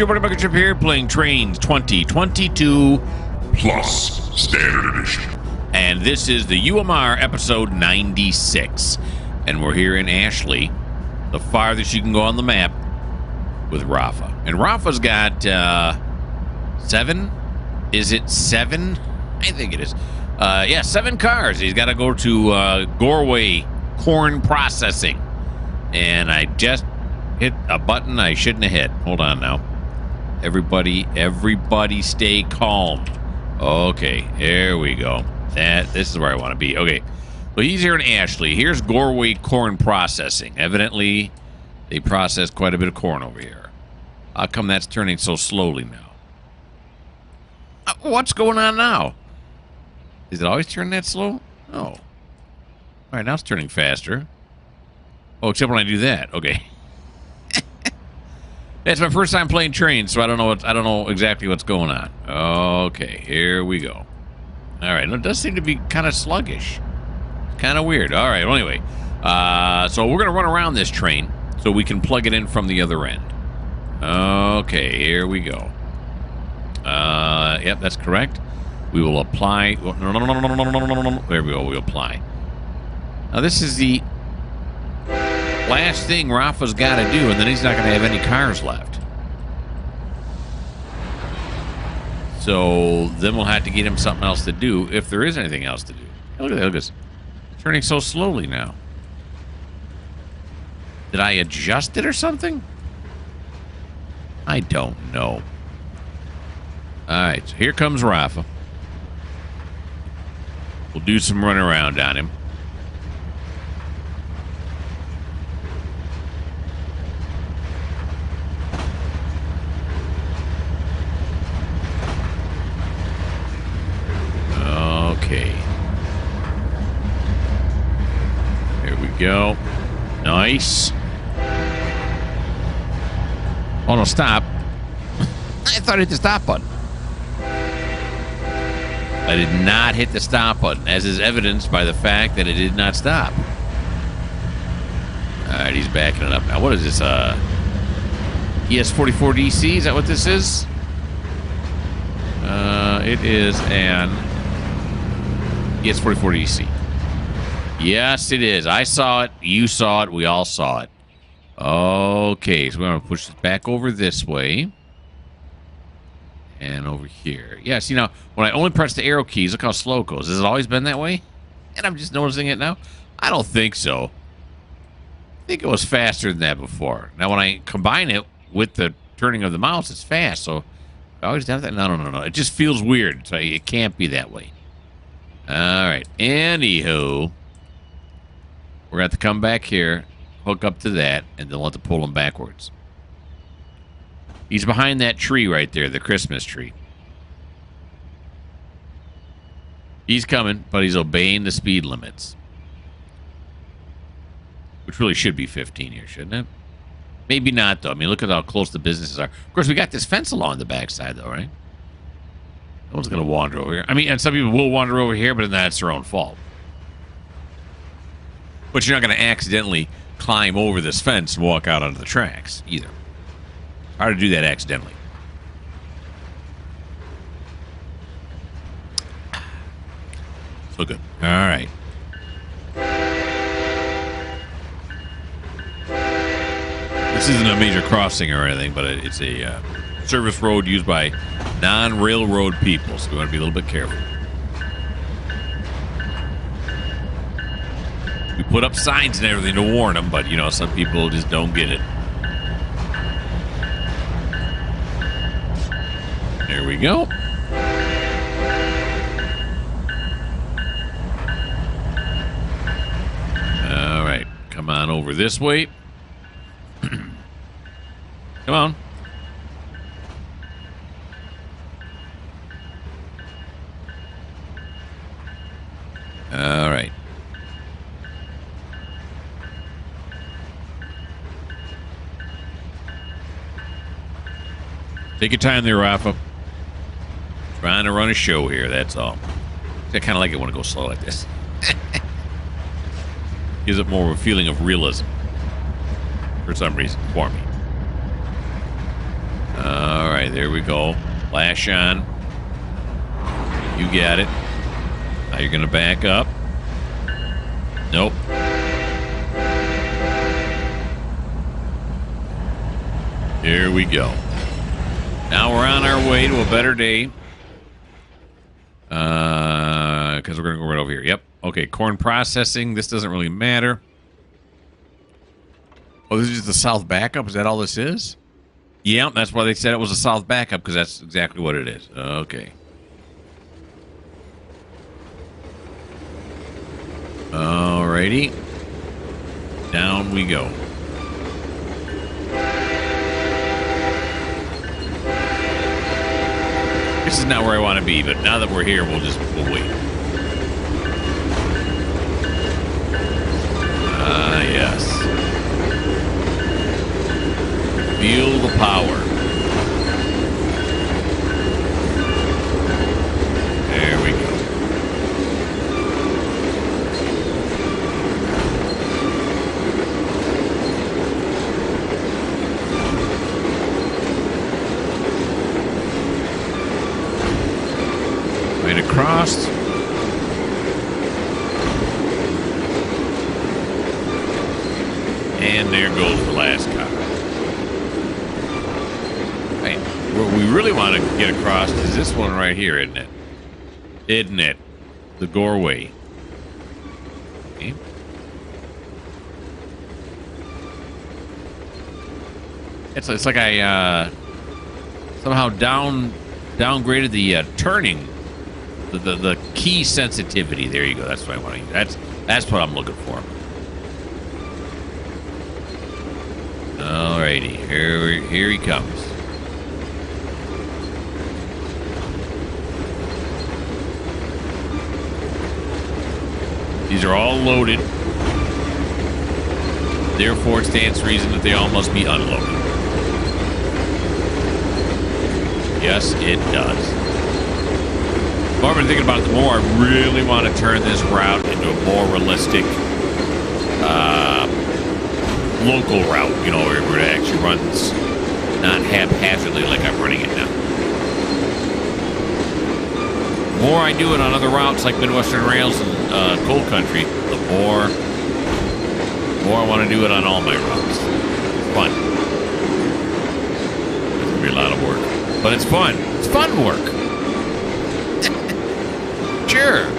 your buddy Mikerowchip here, playing Trainz 2022 Plus Standard Edition. And this is the UMR episode 96. And we're here in Ashley, the farthest you can go on the map, with Rafa. And Rafa's got 7? Is it 7? I think it is. Yeah, 7 cars. He's got to go to Gorway corn processing. And I just hit a button I shouldn't have hit. Hold on now. Everybody stay calm. Okay, there we go. This is where I want to be. Okay, well, he's here in Ashley. Here's Gorway corn processing. Evidently, they process quite a bit of corn over here. How come that's turning so slowly now? What's going on now? Is it always turning that slow? No. All right, now it's turning faster. Oh, except when I do that. Okay. It's my first time playing Trainz, so I don't know exactly what's going on. Okay, here we go. All right, it does seem to be kind of sluggish. Kind of weird. All right, well, anyway. So we're going to run around this train so we can plug it in from the other end. Okay, here we go. Yep, that's correct. We will apply. No. There we go. We apply. Now, this is the last thing Rafa's got to do, and then he's not going to have any cars left. So then we'll have to get him something else to do, if there is anything else to do. Look at that. Look at this. It's turning so slowly now. Did I adjust it or something? I don't know. All right, so here comes Rafa. We'll do some run around on him. Okay. There we go. Nice. Oh, no, stop. I thought I hit the stop button. I did not hit the stop button, as is evidenced by the fact that it did not stop. All right, he's backing it up now. What is this? ES44DC? Is that what this is? It is an ES44DC. Yes, it is. I saw it. You saw it. We all saw it. Okay, so we're going to push it back over this way. And over here. Yeah, see now, when I only press the arrow keys, look how slow it goes. Has it always been that way? And I'm just noticing it now? I don't think so. I think it was faster than that before. Now, when I combine it with the turning of the mouse, it's fast. So, I always have that? No. It just feels weird. So, it can't be that way. All right. Anywho, we're going to have to come back here, hook up to that, and then we'll have to pull them backwards. He's behind that tree right there, the Christmas tree. He's coming, but he's obeying the speed limits. Which really should be 15 here, shouldn't it? Maybe not, though. I mean, look at how close the businesses are. Of course, we got this fence along the backside, though, right? No one's going to wander over here. I mean, and some people will wander over here, but then that's their own fault. But you're not going to accidentally climb over this fence and walk out onto the tracks, either. Hard to do that accidentally. So good. All right. This isn't a major crossing or anything, but it's a service road used by non-railroad people, so we want to be a little bit careful. We put up signs and everything to warn them, but, you know, some people just don't get it. There we go. All right. Come on over this way. Come on. All right. Take your time there, Rafa. Trying to run a show here, that's all. I kind of like it when it goes slow like this. Gives it more of a feeling of realism. For some reason, for me. All right, there we go. Flash on. You got it. Now you're going to back up. Nope. Here we go. Now we're on our way to a better day. Because we're going to go right over here. Yep. Okay, corn processing. This doesn't really matter. Oh, this is just the south backup? Is that all this is? Yeah, that's why they said it was a south backup, because that's exactly what it is. Okay. Alrighty. Down we go. This is not where I want to be, but now that we're here, we'll wait. Ah, yes. Feel the power. There we go. Right across. And there goes the last car. Right. What we really want to get across is this one right here, isn't it? Isn't it? The Goreway. Okay. It's like I somehow downgraded the turning, the key sensitivity. There you go. That's what I want to use. That's what I'm looking for. Alrighty, here he comes. These are all loaded. Therefore, it stands to reason that they all must be unloaded. Yes, it does. The more I've been thinking about it, the more I really want to turn this route into a more realistic local route, you know, where it actually runs not haphazardly like I'm running it now. The more I do it on other routes like Midwestern Rails and Coal Country, the more I want to do it on all my routes. It's fun. It's going to be a lot of work. But it's fun. It's fun work. Sure.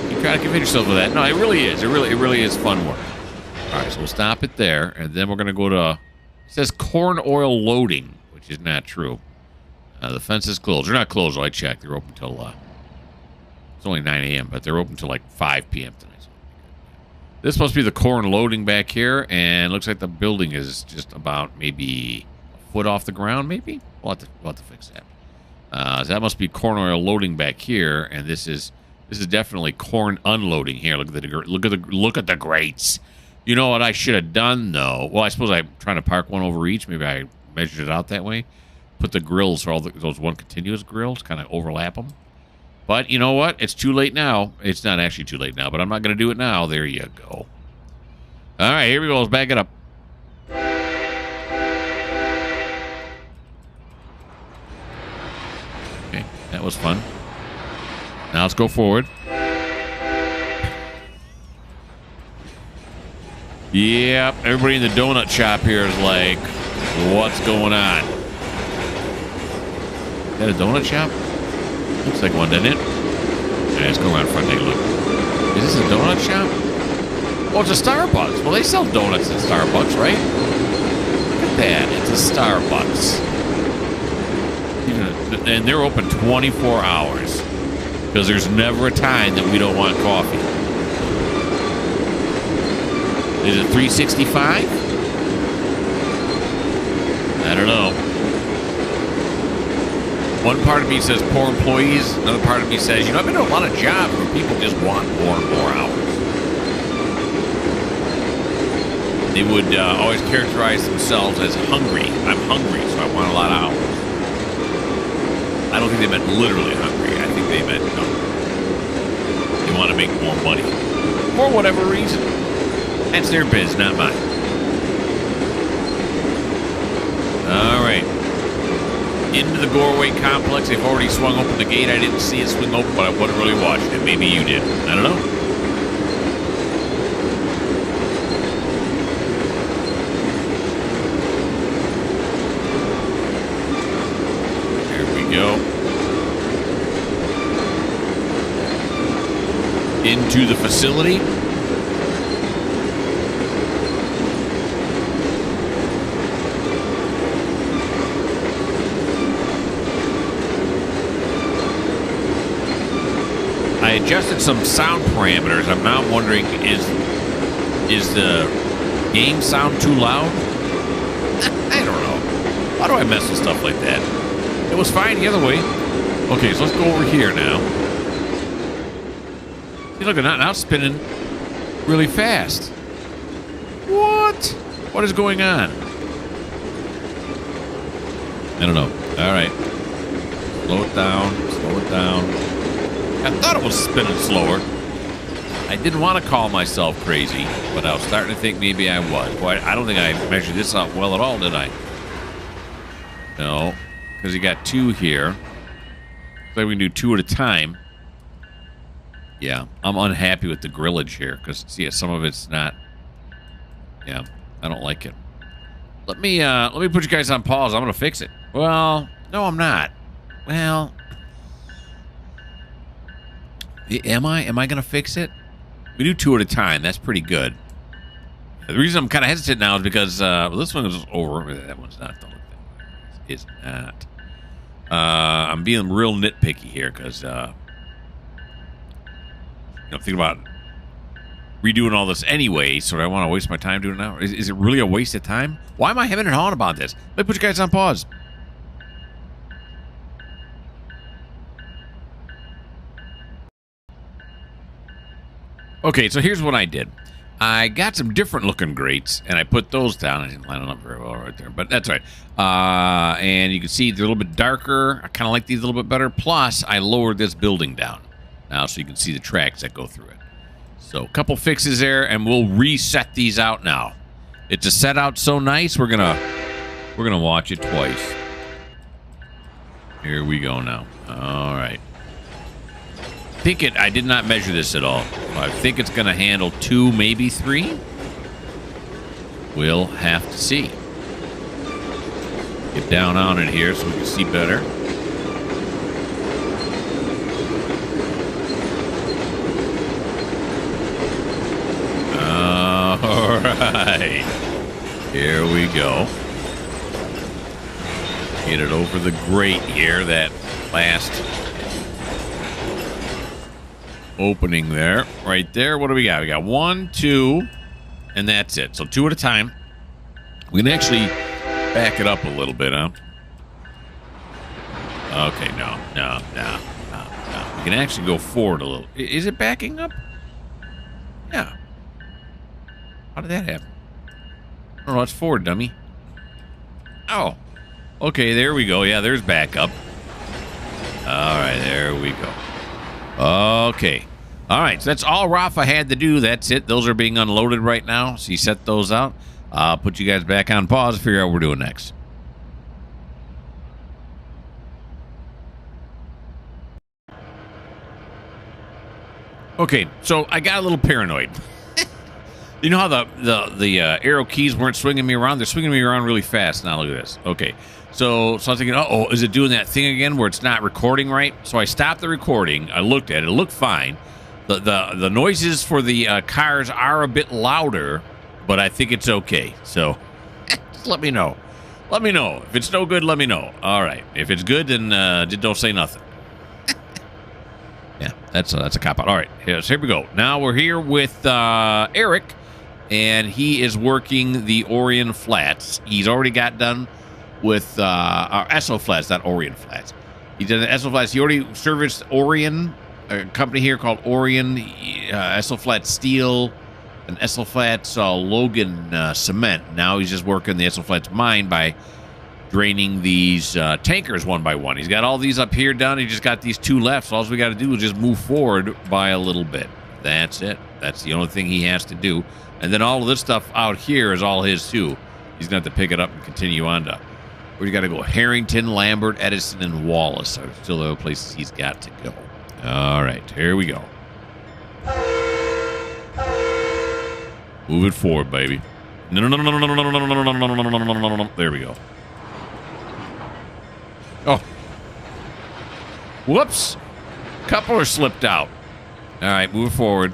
You try to convince yourself of that. No, it really is. It really is fun work. All right, so we'll stop it there, and then we're going to go to, it says corn oil loading, which is not true. The fence is closed. They're not closed, though. I checked. They're open till, it's only 9 a.m., but they're open till like 5 p.m. tonight. So this must be the corn loading back here, and it looks like the building is just about maybe a foot off the ground, maybe? We'll have to fix that. So that must be corn oil loading back here, and this is definitely corn unloading here. Look at the grates. You know what I should have done, though? Well, I suppose I'm trying to park one over each. Maybe I measured it out that way. Put the grills, or all those one continuous grills, kind of overlap them. But you know what? It's too late now. It's not actually too late now, but I'm not going to do it now. There you go. All right, here we go. Let's back it up. Okay, that was fun. Now let's go forward. Yep, everybody in the donut shop here is like, what's going on? Is that a donut shop? Looks like one, doesn't it? Yeah, let's go around front and take a look. Is this a donut shop? Oh, it's a Starbucks. Well, they sell donuts at Starbucks, right? Look at that. It's a Starbucks. And they're open 24 hours. Because there's never a time that we don't want coffee. Is it 365? I don't know. One part of me says poor employees. Another part of me says, you know, I've been to a lot of jobs where people just want more and more hours. They would always characterize themselves as hungry. I'm hungry, so I want a lot of hours. I don't think they meant literally hungry. I think they meant they want to make more money. For whatever reason. That's their biz, not mine. All right. into the Goreway complex. They've already swung open the gate. I didn't see it swing open, but I wasn't really watching it. Maybe you did. I don't know. Here we go. Into the facility. I adjusted some sound parameters. I'm now wondering, is the game sound too loud? I don't know. Why do I mess with stuff like that? It was fine the other way. Okay, so let's go over here now. See, look, now it's spinning really fast. What? What is going on? I don't know. All right. Slow it down. Slow it down. I thought it was spinning slower. I didn't want to call myself crazy, but I was starting to think maybe I was. Boy, I don't think I measured this out well at all, did I? No, because you got two here. So we can do two at a time. Yeah, I'm unhappy with the grillage here because, see, some of it's not. Yeah, I don't like it. Let me put you guys on pause. I'm gonna fix it. Well, no, I'm not. Well. Am I going to fix it? We do two at a time. That's pretty good. The reason I'm kind of hesitant now is because this one is over. That one's not. It's not. I'm being real nitpicky here because, thinking about redoing all this anyway, so I want to waste my time doing it now. Is it really a waste of time? Why am I having it on about this? Let me put you guys on pause. Okay, so here's what I did. I got some different looking grates, and I put those down. I didn't line them up very well right there, but that's all right. And you can see they're a little bit darker. I kind of like these a little bit better. Plus, I lowered this building down now so you can see the tracks that go through it. So a couple fixes there, and we'll reset these out now. It's a set out so nice, we're gonna watch it twice. Here we go now. All right. I did not measure this at all. I think it's going to handle 2, maybe 3. We'll have to see. Get down on it here so we can see better. All right. Here we go. Get it over the grate here, that last opening there, right there. What do we got? We got 1, 2, and that's it. So 2 at a time. We can actually back it up a little bit, huh? Okay, no. We can actually go forward a little. Is it backing up? Yeah. How did that happen? Oh, no, it's forward, dummy. Oh. Okay, there we go. Yeah, there's backup. All right, there we go. Okay. All right, so that's all Rafa had to do. That's it. Those are being unloaded right now. So you set those out. I'll put you guys back on pause to figure out what we're doing next. Okay, so I got a little paranoid. You know how the arrow keys weren't swinging me around? They're swinging me around really fast. Now look at this. Okay, so I was thinking, uh-oh, is it doing that thing again where it's not recording right? So I stopped the recording. I looked at it. It looked fine. The noises for the cars are a bit louder, but I think it's okay. So just let me know. Let me know. If it's no good, let me know. All right. If it's good, then don't say nothing. Yeah, that's a cop-out. All right, so here we go. Now we're here with Eric, and he is working the Orion Flats. He's already got done with our SO Flats, not Orion Flats. He did the SO Flats. He already serviced Orion, a company here called Orion, SO Flats Steel, and SO Flats Logan Cement. Now he's just working the SO Flats mine by draining these tankers one by one. He's got all these up here done. He just got these 2 left. So all we got to do is just move forward by a little bit. That's it. That's the only thing he has to do. And then all of this stuff out here is all his too. He's going to have to pick it up and continue on to Where you got to go? Harrington, Lambert, Edison, and Wallace are still the other places he's got to go. All right, here we go. Move it forward, baby. No. There we go. Oh. Whoops. Coupler slipped out. All right, move forward.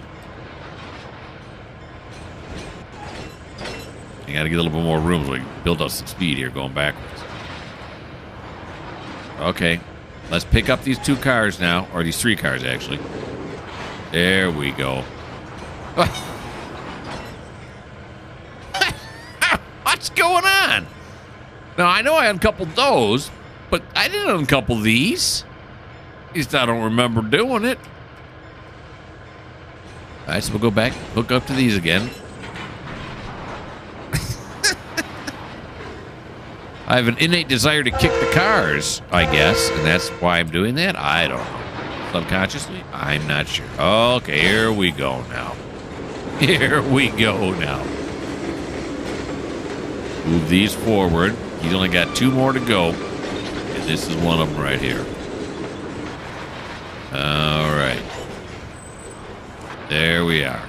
You got to get a little bit more room so we can build up some speed here going backwards. Okay. Let's pick up these 2 cars now. Or these 3 cars, actually. There we go. What's going on? Now, I know I uncoupled those, but I didn't uncouple these. At least I don't remember doing it. All right, so we'll go back, hook up to these again. I have an innate desire to kick the cars, I guess, and that's why I'm doing that. I don't know. Subconsciously? I'm not sure. Okay, here we go now. Here we go now. Move these forward. He's only got 2 more to go, and this is one of them right here. All right. There we are.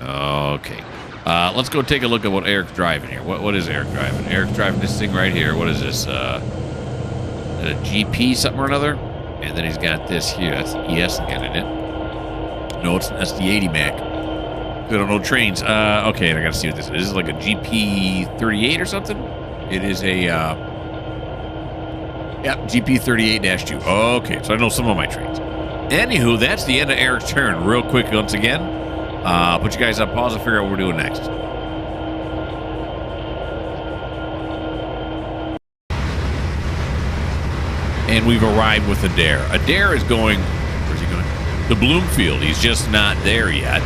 Okay. Let's go take a look at what Eric's driving here. What is Eric driving? Eric's driving this thing right here. What is this? A GP something or another? And then he's got this here. That's the ES again, isn't it? No, that's the 80 Mac. I don't know Trainz. Okay, and I gotta see what this is. This is like a GP38 or something? It is a, yep, GP38-2. Okay, so I know some of my trains. Anywho, that's the end of Eric's turn. Real quick once again. Put you guys on pause and figure out what we're doing next. And we've arrived with Adair. Adair is going, where's he going? To Bloomfield. He's just not there yet.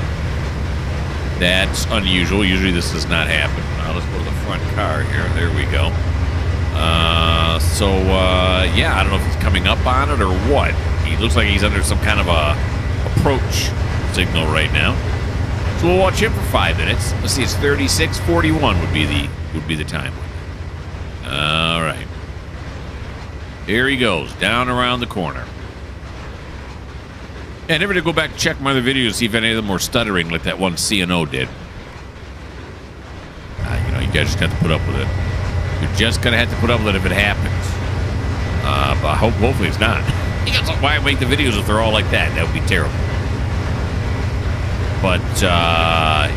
That's unusual. Usually this does not happen. Let's go to the front car here. There we go. Yeah, I don't know if he's coming up on it or what. He looks like he's under some kind of a approach signal right now. So we'll watch him for 5 minutes. Let's see, it's 36:41 would be the time. All right. Here he goes, down around the corner. Yeah, I never did go back and check my other videos to see if any of them were stuttering like that one CNO did. You know, you guys just got to put up with it. You're just going to have to put up with it if it happens. But hopefully it's not. Why I make the videos if they're all like that? That would be terrible. But, yeah.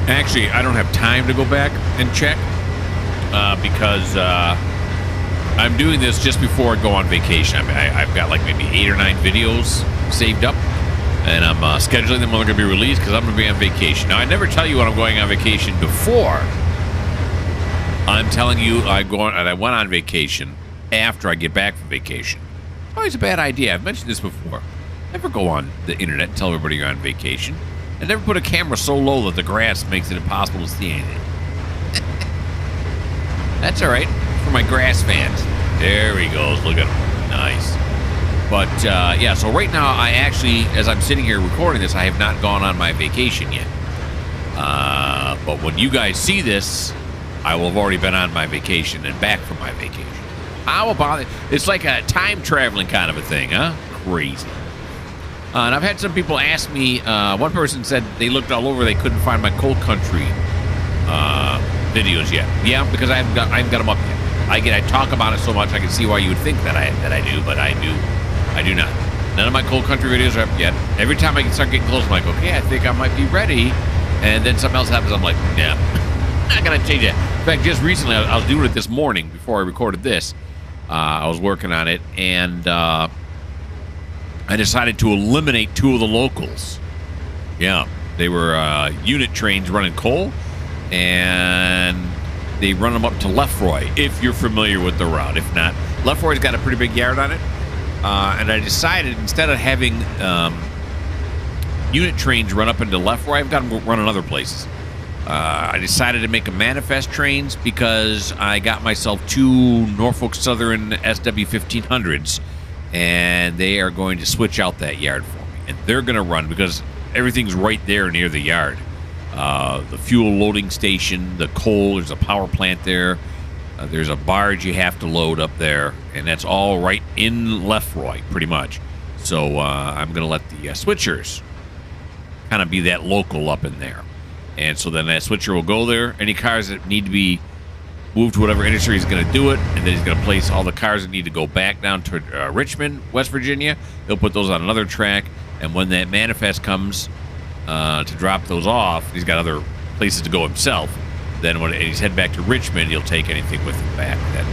Actually, I don't have time to go back and check because I'm doing this just before I go on vacation. I've got like maybe 8 or 9 videos saved up, and I'm scheduling them when they're going to be released because I'm going to be on vacation. Now, I never tell you when I'm going on vacation before. I'm telling you I went on vacation after I get back from vacation. It's always a bad idea. I've mentioned this before. Never go on the internet and tell everybody you're on vacation. And never put a camera so low that the grass makes it impossible to see anything. That's all right. For my grass fans. There he goes. Look at him. Nice. But, yeah, so right now, I actually, as I'm sitting here recording this, I have not gone on my vacation yet. But when you guys see this, I will have already been on my vacation and back from my vacation. How about it? It's like a time traveling kind of a thing, huh? Crazy. And I've had some people ask me, one person said they looked all over, they couldn't find my cold country videos yet. Yeah, because I haven't got them up yet. I talk about it so much I can see why you would think that I do, but I do not. None of my cold country videos are up yet. Every time I start getting close, I'm like, okay, I think I might be ready. And then something else happens, I'm like, yeah, I gotta change it. In fact, just recently, I was doing it this morning before I recorded this. I was working on it, and I decided to eliminate 2 of the locals. Yeah, they were unit trains running coal, and they run them up to Lefroy, if you're familiar with the route. If not, Lefroy's got a pretty big yard on it, and I decided instead of having unit trains run up into Lefroy, I've got them running other places. I decided to make a manifest trains because I got myself 2 Norfolk Southern SW1500s, and they are going to switch out that yard for me. And they're going to run because everything's right there near the yard. the fuel loading station, the coal. There's a power plant there. There's a barge you have to load up there, and that's all right in Lefroy, pretty much. So I'm going to let the switchers kind of be that local up in there. And so then that switcher will go there. Any cars that need to be moved to whatever industry he's going to do it, and then he's going to place all the cars that need to go back down to Richmond, West Virginia. He'll put those on another track, and when that manifest comes to drop those off, he's got other places to go himself. Then when he's head back to Richmond, he'll take anything with him back that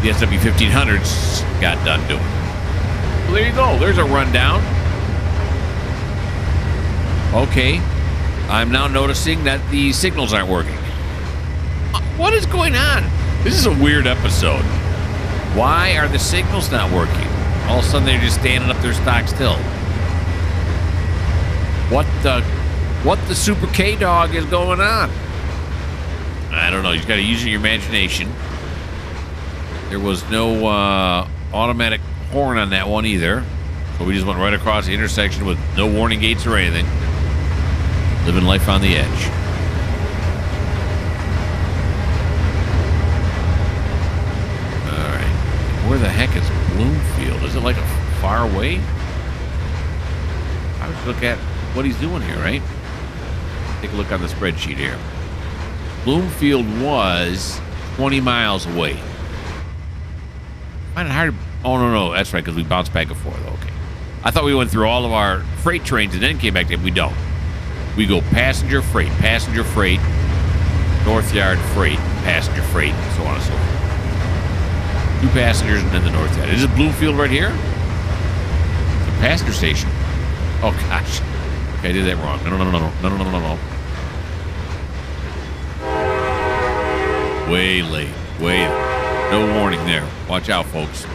the SW1500s got done doing. Well, there you go. There's a rundown. Okay. I'm now noticing that the signals aren't working. What is going on? This is a weird episode. Why are the signals not working? All of a sudden, they're just standing up there stock still. What the Super K-Dog is going on? I don't know. You got to use your imagination. There was no automatic horn on that one either. So we just went right across the intersection with no warning gates or anything. Living life on the edge. All right. Where the heck is Bloomfield? Is it like a far away? I would look at what he's doing here, right? Take a look on the spreadsheet here. Bloomfield was 20 miles away. I find it hard. Oh, no. That's right, because we bounced back and forth. Okay. I thought we went through all of our freight trains and then came back to it. We don't. We go passenger, freight, North Yard, freight, passenger, freight, and so on and so forth. 2 passengers and then the North Yard. Is it Bloomfield right here? It's a passenger station. Oh, gosh. Okay, I did that wrong. No. Way late. No warning there. Watch out, folks.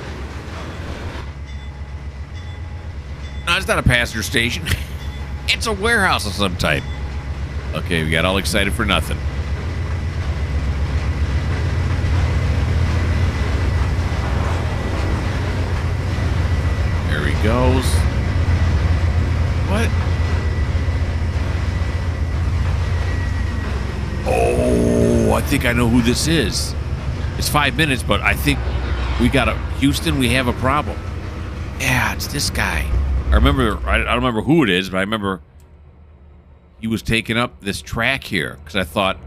No, it's not a passenger station. It's a warehouse of some type. Okay, we got all excited for nothing. There he goes. What? Oh, I think I know who this is. It's 5 minutes, but I think we got a Houston. We have a problem. Yeah, it's this guy. I don't remember who it is, but I remember he was taking up this track here because I thought,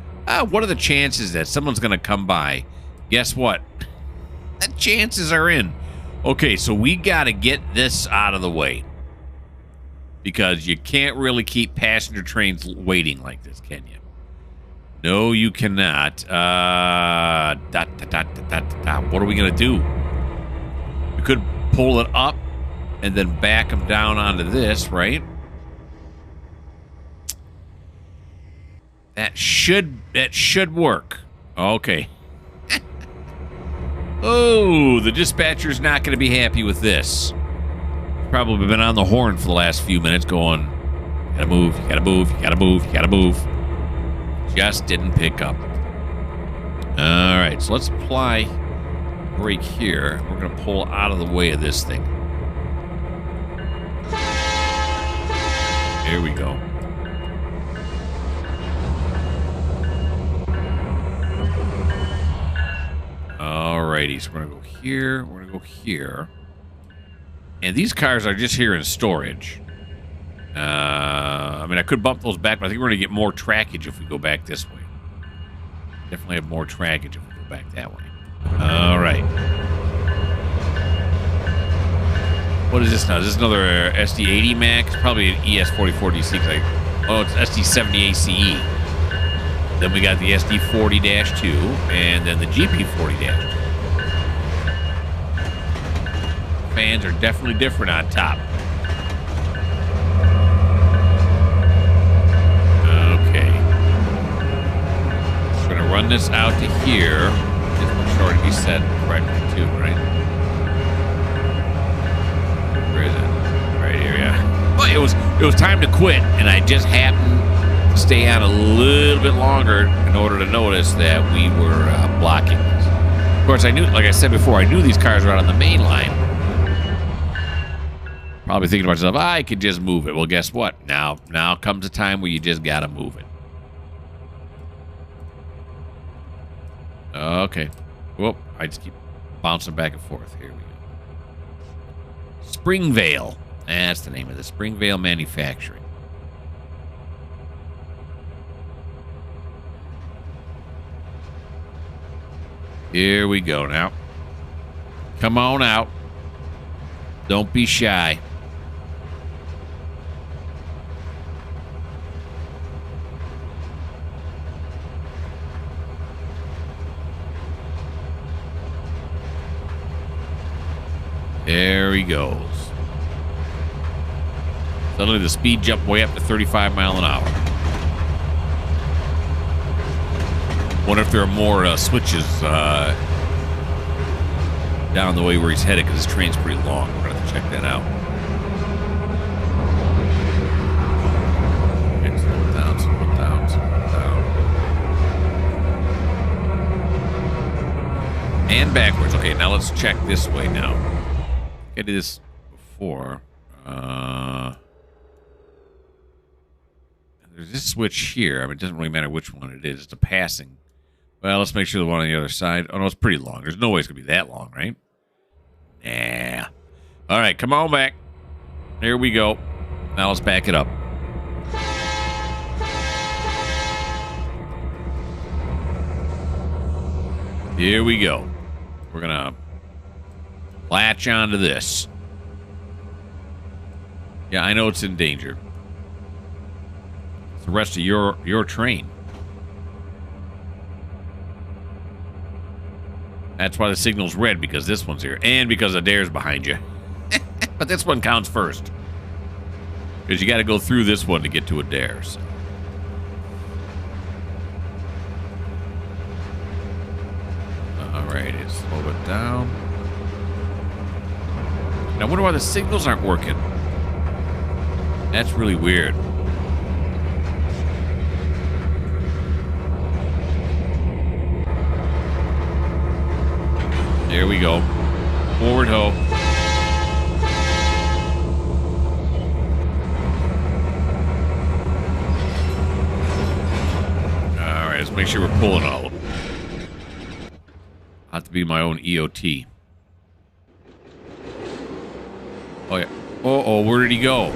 what are the chances that someone's going to come by? Guess what? The chances are in. Okay, so we got to get this out of the way because you can't really keep passenger trains waiting like this, can you? No, you cannot. What are we going to do? We could pull it up and then back them down onto this, right? That should work. Okay. Oh, the dispatcher's not going to be happy with this. Probably been on the horn for the last few minutes going, gotta move, you gotta move. Just didn't pick up. All right, so let's apply brake here. We're going to pull out of the way of this thing. There we go. Alrighty, so we're going to go here. We're going to go here. And these cars are just here in storage. I mean, I could bump those back, but I think we're going to get more trackage if we go back this way. Definitely have more trackage if we go back that way. All right. What is this now? Is this another SD80 Max? Probably an ES44DC. Oh, it's SD70 ACE. Then we got the SD40-2 and then the GP40-2. Fans are definitely different on top. Run this out to here. It's sure to be set correctly too, right? Where is it? Right here, yeah. Well, it was time to quit, and I just happened to stay on a little bit longer in order to notice that we were blocking this. Of course, I knew, like I said before, I knew these cars were out on the main line. Probably thinking to myself, I could just move it. Well, guess what? Now comes a time where you just got to move it. Okay. Whoop. I just keep bouncing back and forth. Here we go. Springvale. That's the name of the Springvale Manufacturing. Here we go now. Come on out. Don't be shy. There he goes. Suddenly the speed jumped way up to 35 miles an hour. Wonder if there are more switches down the way where he's headed, because this train's pretty long. We're going to have to check that out. Okay, slow it down, slow it down, slow it down. And backwards. Okay, now let's check this way now. I did this before. There's this switch here. I mean, it doesn't really matter which one it is. It's a passing. Well, let's make sure the one on the other side. Oh, no, it's pretty long. There's no way it's going to be that long, right? Nah. All right, come on back. There we go. Now let's back it up. Here we go. We're going to latch onto this. Yeah, I know it's in danger. It's the rest of your train. That's why the signal's red, because this one's here. And because Adair's behind you. But this one counts first. Because you got to go through this one to get to Adair. So. Alrighty, slow it down. Now, I wonder why the signals aren't working. That's really weird. There we go. Forward ho. All right, let's make sure we're pulling all of them. I have to be my own EOT. Oh, yeah. Uh-oh, where did he go?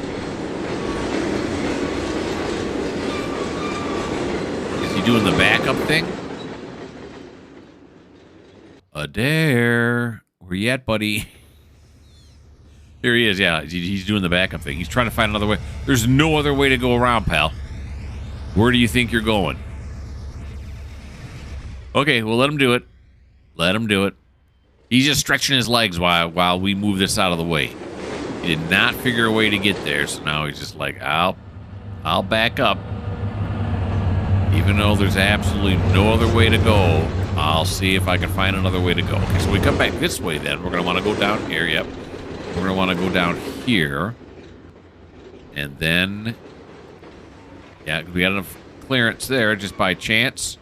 Is he doing the backup thing? Adair, where you at, buddy? Here he is, yeah. He's doing the backup thing. He's trying to find another way. There's no other way to go around, pal. Where do you think you're going? Okay, well, let him do it. Let him do it. He's just stretching his legs while we move this out of the way. He did not figure a way to get there, so now he's just like, I'll back up. Even though there's absolutely no other way to go, I'll see if I can find another way to go. Okay, so we come back this way then. We're going to want to go down here, yep. We're going to want to go down here. And then, yeah, we got enough clearance there just by chance.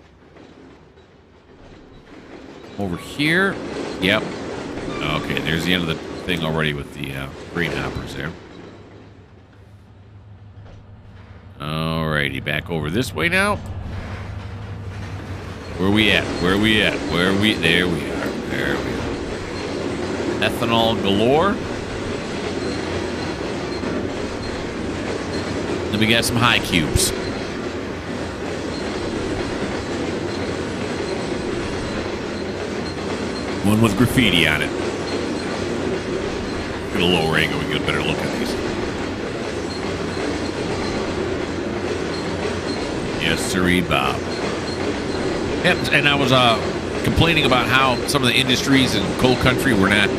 Over here. Yep. Okay, there's the end of the thing already with the green hoppers there. Alrighty, back over this way now. Where we at? Where we at? Where we? There we are. There we are. Ethanol galore. Then we got some high cubes. One with graffiti on it. Get a lower angle, we can get a better look at these. Yes, sirree, Bob. Yep, and I was complaining about how some of the industries in coal country were not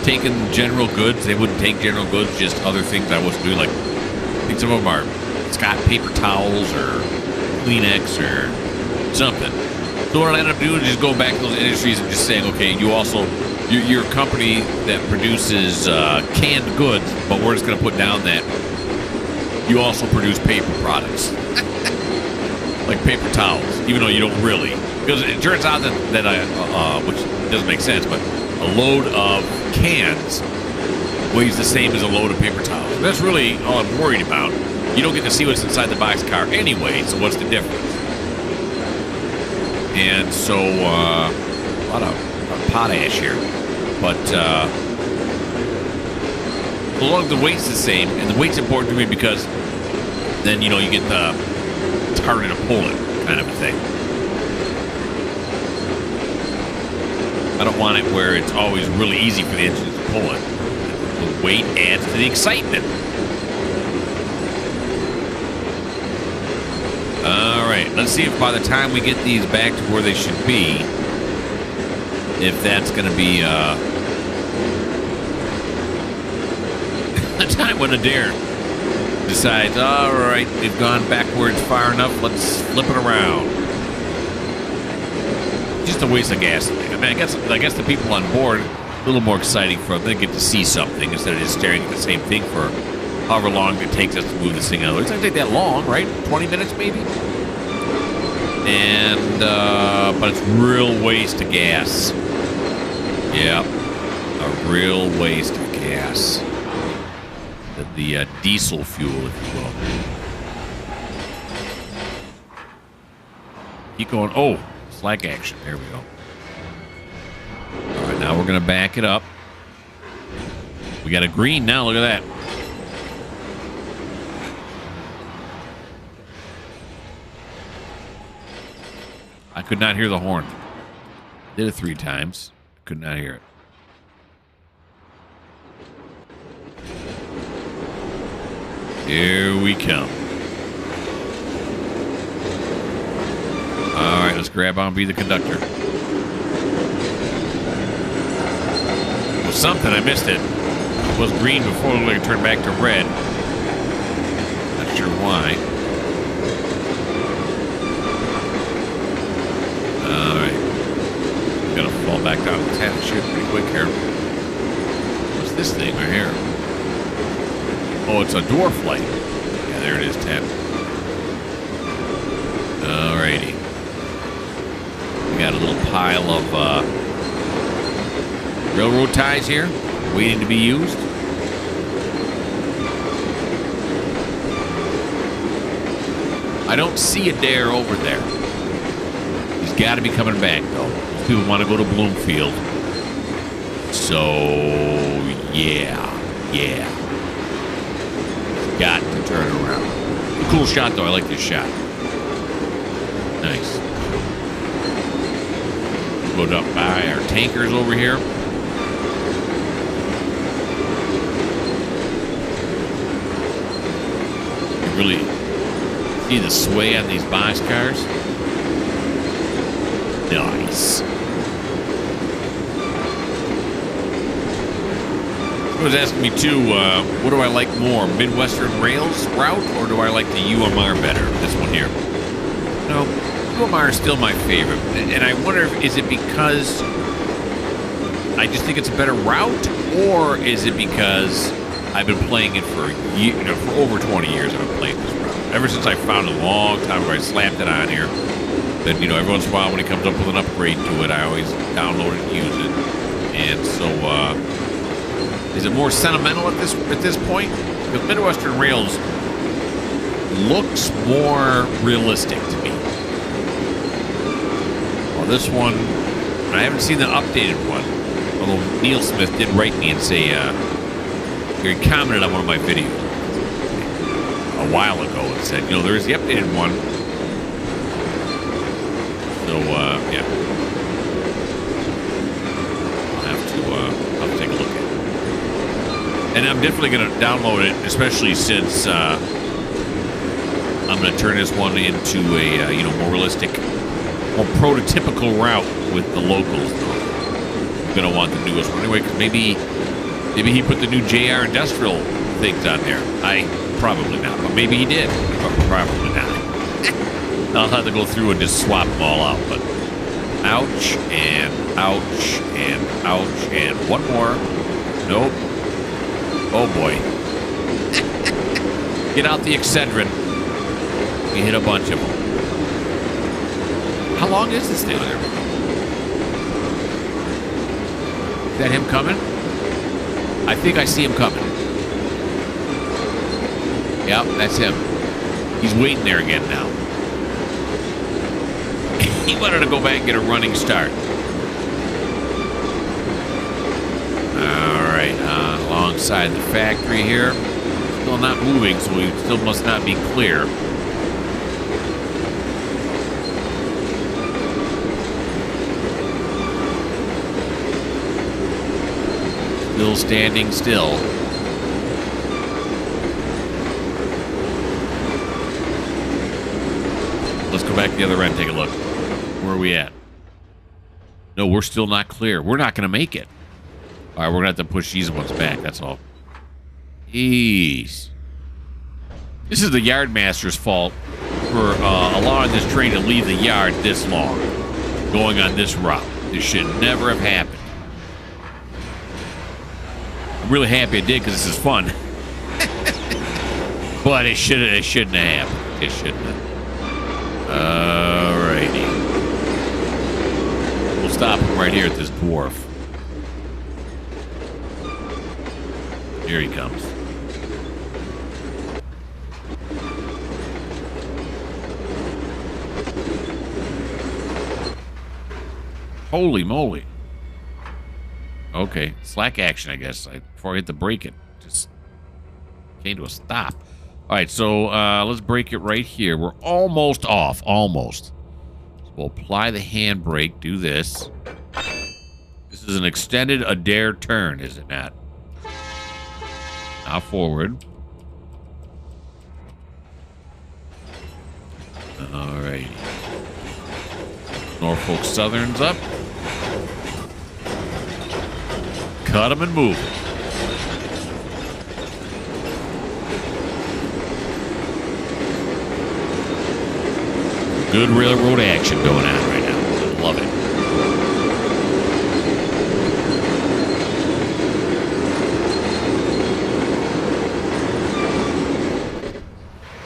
taking general goods. They wouldn't take general goods, just other things I wasn't doing. Like, I think some of them are Scott paper towels or Kleenex or something. So what I ended up doing is just going back to those industries and just saying, okay, you also, you're a company that produces canned goods, but we're just going to put down that you also produce paper products. Like paper towels, even though you don't really. Because it turns out that which doesn't make sense, but a load of cans weighs the same as a load of paper towels. That's really all I'm worried about. You don't get to see what's inside the boxcar anyway, so what's the difference? And so, a lot of potash here. But, as long as the weight's the same, and the weight's important to me because then, you know, you get it's harder to pull it kind of a thing. I don't want it where it's always really easy for the engine to pull it. The weight adds to the excitement. All right, let's see if by the time we get these back to where they should be, if that's going to be the time when Adair decides, all right, we've gone backwards far enough, let's flip it around. Just a waste of gas. I mean, I guess the people on board, a little more exciting for them. They get to see something instead of just staring at the same thing for however long it takes us to move this thing out. It's not take that long, right? 20 minutes maybe? And, but it's real waste of gas. Yep. A real waste of gas. The diesel fuel, if you will. Keep going. Oh, slack action. There we go. All right, now we're going to back it up. We got a green now. Look at that. I could not hear the horn. Did it 3 times. Could not hear it. Here we come. All right, let's grab on and be the conductor. It was something, I missed it. It was green before, it turned back to red. Not sure why. All right. Gonna fall back down the tap shit pretty quick here. What's this thing right here? Oh, it's a dwarf light. Yeah, there it is, 10. Alrighty. We got a little pile of railroad ties here, waiting to be used. I don't see Adair over there. He's got to be coming back, though. People want to go to Bloomfield. So, yeah. Got to turn around. Cool shot, though. I like this shot. Nice. Go up by our tankers over here. You really see the sway on these boxcars. Nice. I was asking me too, what do I like more, Midwestern Rails route, or do I like the UMR better, this one here? No, UMR is still my favorite, and I wonder if, is it because I just think it's a better route, or is it because I've been playing it for for over 20 years I've been playing this route. Ever since I found it a long time ago, I slapped it on here. Then, every once in a while when it comes up with an upgrade to it, I always download it and use it. And so, is it more sentimental at this point? Because Midwestern Rails looks more realistic to me. Well, this one, I haven't seen the updated one. Although Neil Smith did write me and say, he commented on one of my videos a while ago and said, there's the updated one. So, yeah. I'll have to take a look at it. And I'm definitely going to download it, especially since I'm going to turn this one into a, more realistic, more prototypical route with the locals. I'm going to want the newest one anyway, because maybe he put the new JR Industrial things on there. Probably not, but maybe he did. Probably not. I'll have to go through and just swap them all out, but ouch, and ouch, and ouch, and one more. Nope. Oh, boy. Get out the Excedrin. We hit a bunch of them. How long is this thing there? Is that him coming? I think I see him coming. Yep, that's him. He's waiting there again now. He wanted to go back and get a running start. All right, alongside the factory here. Still not moving, so he still must not be clear. Still standing still. Let's go back to the other end, take a look. Where are we at? No, we're still not clear. We're not going to make it. All right, we're going to have to push these ones back, that's all. Jeez. This is the yard master's fault for allowing this train to leave the yard this long, going on this route. This should never have happened. I'm really happy it did because this is fun. But it shouldn't have happened. It shouldn't have. Alrighty. We'll stop him right here at this dwarf. Here he comes. Holy moly. Okay, slack action, I guess. Before I hit the brake, it just came to a stop. All right, so let's brake it right here. We're almost off, almost. So we'll apply the handbrake, do this. This is an extended Adair turn, is it not? Now forward. All right. Norfolk Southern's up. Cut them and move them. Good railroad action going on right now. Love it.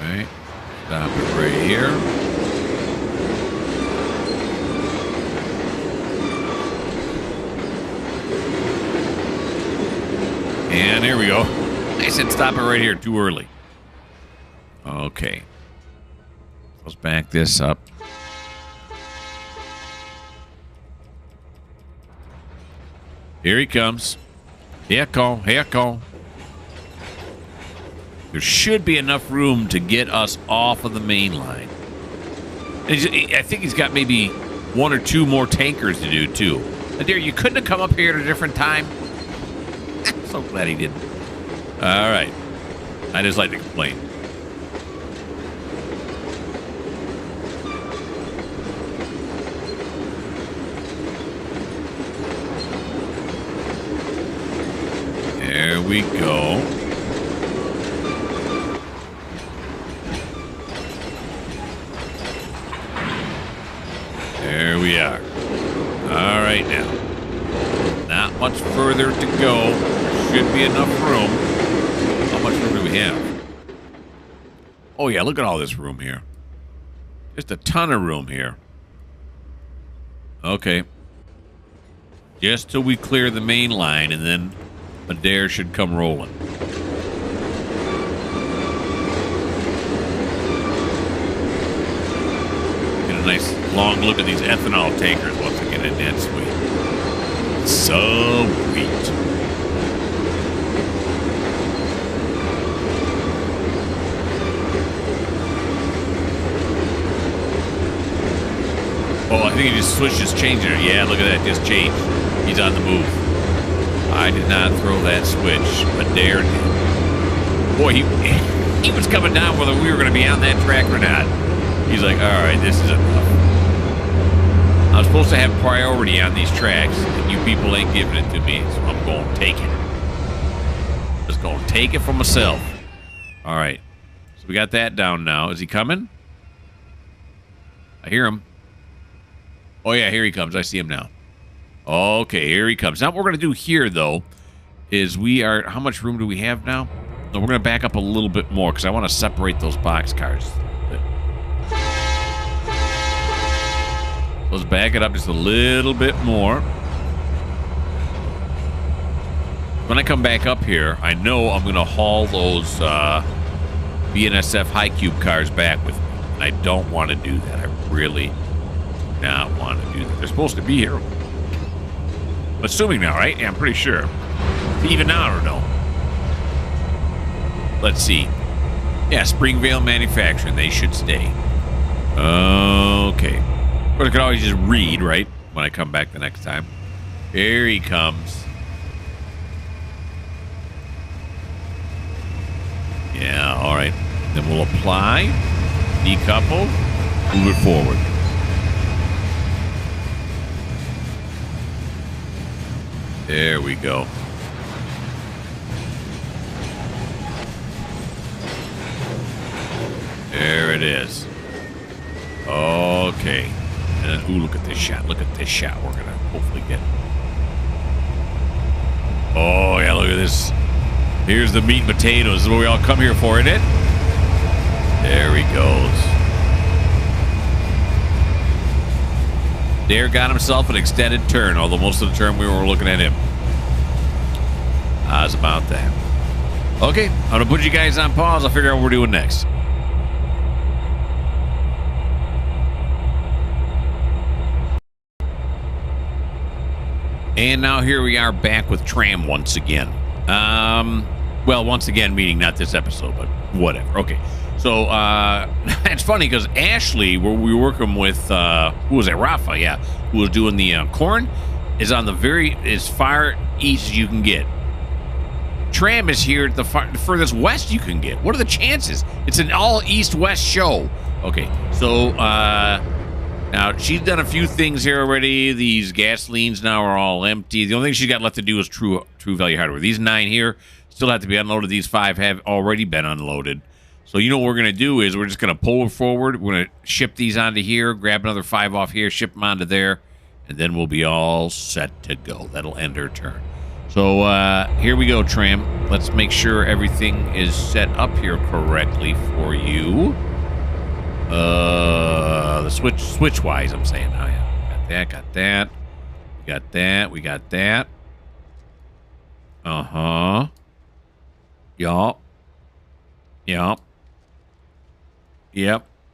All right. Stop it right here. And here we go. I said stop it right here too early. Okay. Let's back this up. Here he comes. Here come. There should be enough room to get us off of the main line. And I think he's got maybe one or two more tankers to do, too. Adair, you couldn't have come up here at a different time? I'm so glad he didn't. All right. I just like to complain. There we go. There we are. All right now. Not much further to go. Should be enough room. How much room do we have? Oh yeah, look at all this room here. Just a ton of room here. Okay. Just till we clear the main line and then Adair should come rolling. Get a nice long look at these ethanol tankers once again in that suite. Sweet. Oh, I think he just switched his changer. Yeah, look at that. Just changed. He's on the move. I did not throw that switch. Adair did. Boy, he was coming down whether we were going to be on that track or not. He's like, all right, this is enough. I'm supposed to have priority on these tracks, and you people ain't giving it to me, so I'm going to take it. Just going to take it for myself. All right. So we got that down now. Is he coming? I hear him. Oh, yeah, here he comes. I see him now. Okay, here he comes. Now, what we're going to do here, though, is we are... How much room do we have now? No, we're going to back up a little bit more because I want to separate those boxcars. Let's back it up just a little bit more. When I come back up here, I know I'm going to haul those BNSF high cube cars back with me. And I don't want to do that. I really do not want to do that. They're supposed to be here. I'm assuming now, right? Yeah, I'm pretty sure. Even now, I don't know. Let's see. Yeah, Springvale Manufacturing. They should stay. Okay. Of course, I could always just read, right? When I come back the next time. Here he comes. Yeah, all right. Then we'll apply, decouple, move it forward. There we go. There it is. Okay. And then, ooh, look at this shot. Look at this shot we're going to hopefully get. Oh, yeah, look at this. Here's the meat and potatoes. This is what we all come here for, isn't it? There he goes. Dare got himself an extended turn, although most of the turn we were looking at him. How's about that? Okay, I'm going to put you guys on pause. I'll figure out what we're doing next. And now here we are back with Tram once again. Well, once again, meaning not this episode, but whatever. Okay. So, it's funny because Ashley, where we were working with, who was it? Rafa, yeah, who was doing the corn, is on the as far east as you can get. Tram is here at the furthest west you can get. What are the chances? It's an all east-west show. Okay, so, now, she's done a few things here already. These gasolines now are all empty. The only thing she's got left to do is true value hardware. These 9 here still have to be unloaded. These 5 have already been unloaded. So you know what we're going to do is we're just going to pull it forward. We're going to ship these onto here, grab another 5 off here, ship them onto there, and then we'll be all set to go. That'll end her turn. So here we go, Tram. Let's make sure everything is set up here correctly for you. The switch wise, I'm saying. Oh yeah, got that. We got that. We got that. Yup.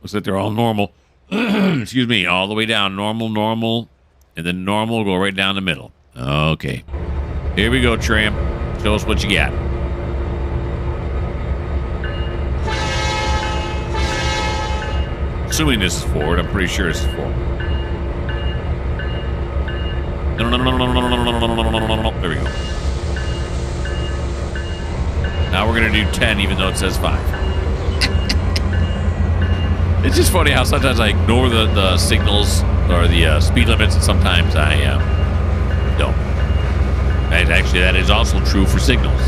Looks like they're all normal. Excuse me, all the way down. Normal, and then normal will go right down the middle. Okay. Here we go, Tram. Show us what you got. Assuming this is forward, I'm pretty sure this is forward. No. There we go. Now we're going to do 10, even though it says 5. It's just funny how sometimes I ignore the signals or the speed limits, and sometimes I don't. And actually, that is also true for signals.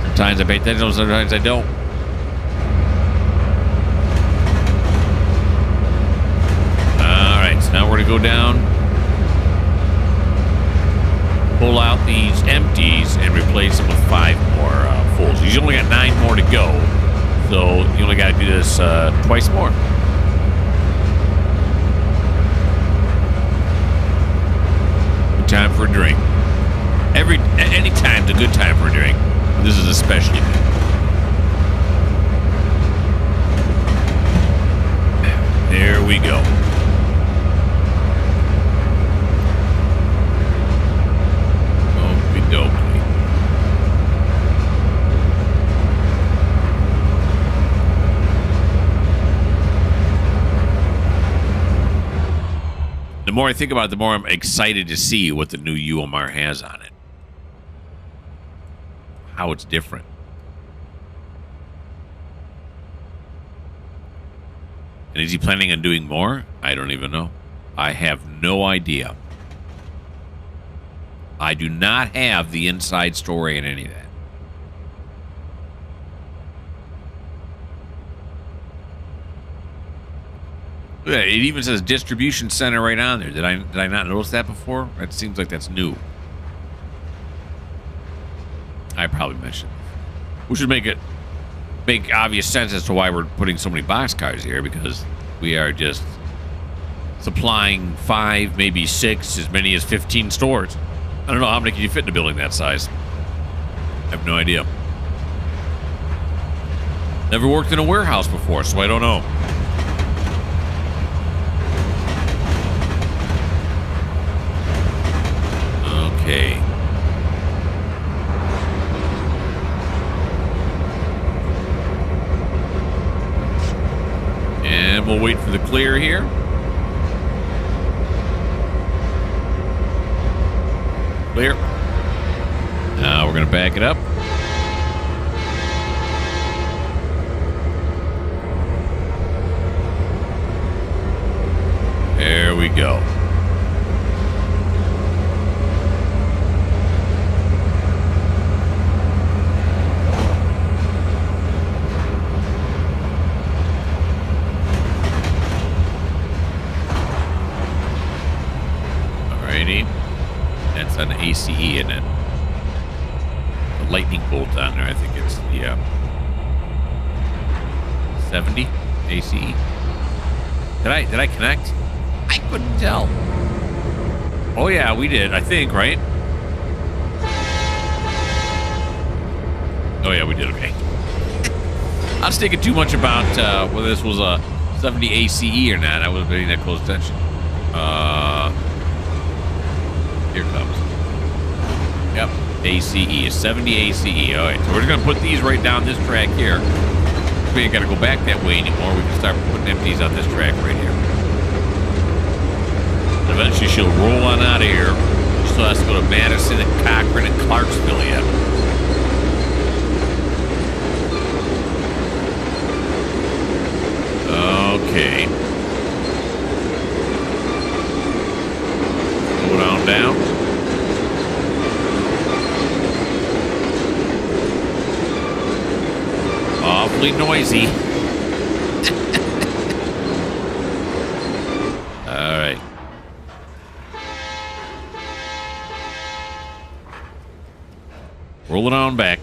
Sometimes I pay attention, sometimes I don't. Now we're going to go down, pull out these empties, and replace them with 5 more fulls. You only got 9 more to go, so you only got to do this twice more. Good time for a drink. Any time's a good time for a drink. This is especially good. There we go. The more I think about it, the more I'm excited to see what the new UMR has on it. How it's different. And is he planning on doing more? I don't even know. I have no idea. I do not have the inside story in any of that. Yeah, it even says distribution center right on there. Did I not notice that before? It seems like that's new. I probably mentioned it. We should make obvious sense as to why we're putting so many boxcars here, because we are just supplying 5, maybe 6, as many as 15 stores. I don't know how many can you fit in a building that size. have no idea. Never worked in a warehouse before, so I don't know. Okay. And we'll wait for the clear here. Clear. Now we're going to back it up. There we go. Alrighty. That's on the ACE, isn't it? The lightning bolt on there, I think it's the 70 ACE. Did I connect? I couldn't tell. Oh yeah, we did, I think, right? Oh yeah, we did, okay. I was thinking too much about whether this was a 70 ACE or not. I wasn't paying that close attention. Here it comes. Yep, ACE, 70 ACE. All right, so we're just gonna put these right down this track here. We ain't gotta go back that way anymore. We can start putting empties on this track right here. Eventually she'll roll on out of here. She still has to go to Madison and Cochran and Clarksville yet. Okay. Slow down. Awfully noisy. All right. Roll it on back.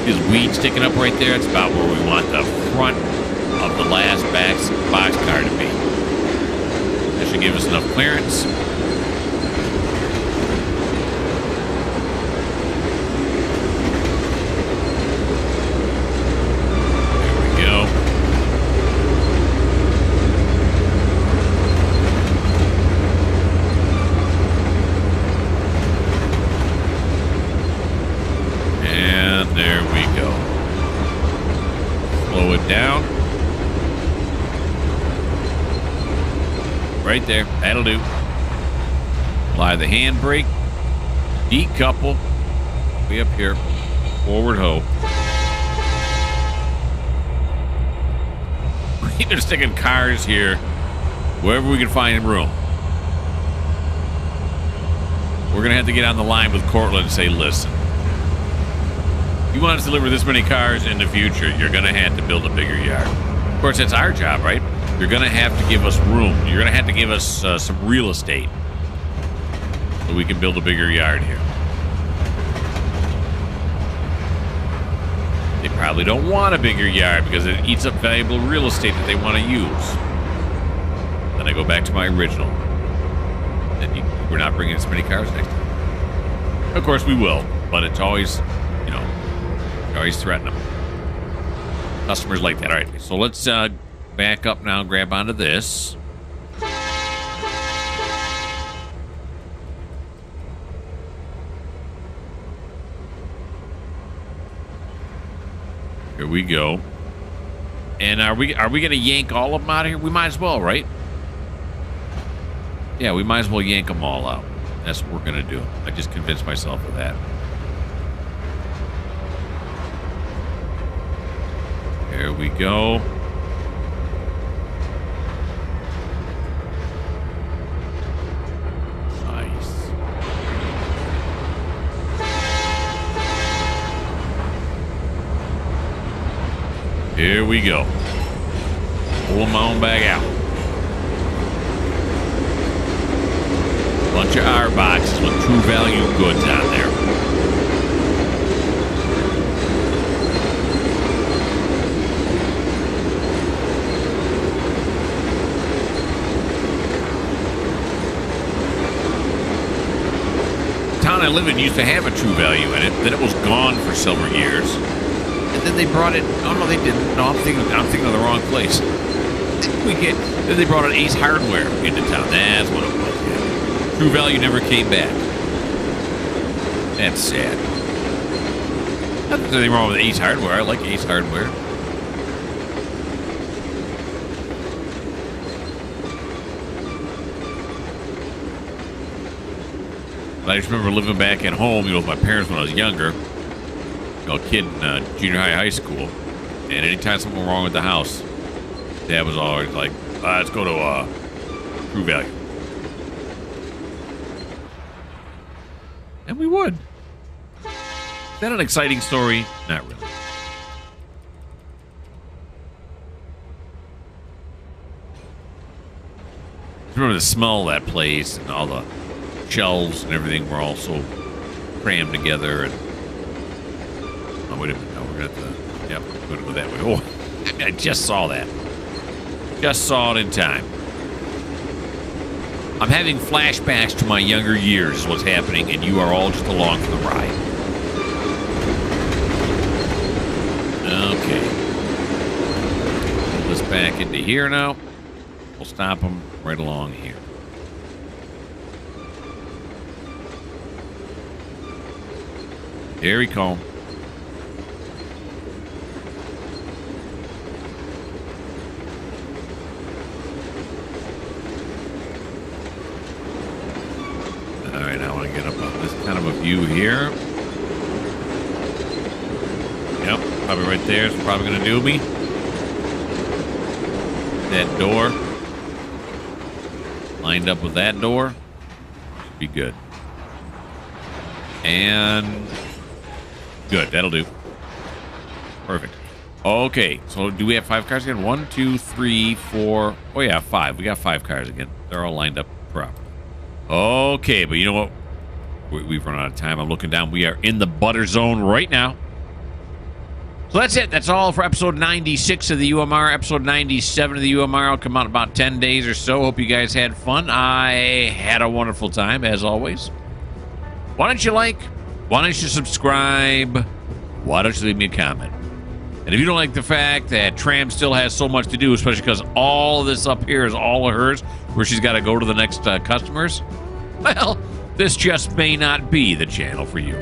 There's weed sticking up right there. It's about where we want the front of the last box car to be. That should give us enough clearance. There we go. And there we go. Slow it down. Right there. That'll do. Apply the handbrake. Decouple. Way up here. Forward hoe. We've been sticking cars here wherever we can find room. We're going to have to get on the line with Cortland and say, listen, if you want us to deliver this many cars in the future, you're going to have to build a bigger yard. Of course, that's our job, right? You're going to have to give us room. You're going to have to give us some real estate so we can build a bigger yard here. They probably don't want a bigger yard because it eats up valuable real estate that they want to use. Then I go back to my original. And we're not bringing as many cars next time. Of course, we will, but it's always, you know, you always threaten them. Customers like that. All right, so let's back up now and grab onto this. Here we go. And are we going to yank all of them out of here? We might as well, right? Yeah, we might as well yank them all out. That's what we're going to do. I just convinced myself of that. There we go. Nice. Here we go. Pull them on back out. Bunch of R boxes with true value goods on there. I lived in used to have a True Value in it. Then it was gone for several years. And then they brought it. Oh, no, they didn't. No, I'm thinking of the wrong place. Then they brought an Ace Hardware into town. That's what it was. Yeah. True Value never came back. That's sad. Not that there's anything wrong with Ace Hardware. I like Ace Hardware. But I just remember living back at home, with my parents when I was younger. A kid in junior high school. And anytime something went wrong with the house, Dad was always like, let's go to True Value. And we would. Is that an exciting story? Not really. I remember the smell of that place and all the shelves and everything were all so crammed together. And oh, wait a minute. No, we're going to yep, we're going to go that way. Oh, I just saw that. Just saw it in time. I'm having flashbacks to my younger years is what's happening, and you are all just along for the ride. Okay. Put this back into here now. We'll stop them right along here. Here we come. All right, I want to get up on this kind of a view here. Yep, probably right there. It's probably going to do me. That door. Lined up with that door. Should be good. And good. That'll do. Perfect. Okay. So do we have 5 cars again? 1, 2, 3, 4. Oh, yeah, 5. We got 5 cars again. They're all lined up properly. Okay. But you know what? We've run out of time. I'm looking down. We are in the butter zone right now. So that's it. That's all for episode 96 of the UMR. Episode 97 of the UMR will come out in about 10 days or so. Hope you guys had fun. I had a wonderful time, as always. Why don't you like? Why don't you subscribe? Why don't you leave me a comment? And if you don't like the fact that Trainz still has so much to do, especially because all of this up here is all of hers, where she's got to go to the next customers, well, this just may not be the channel for you.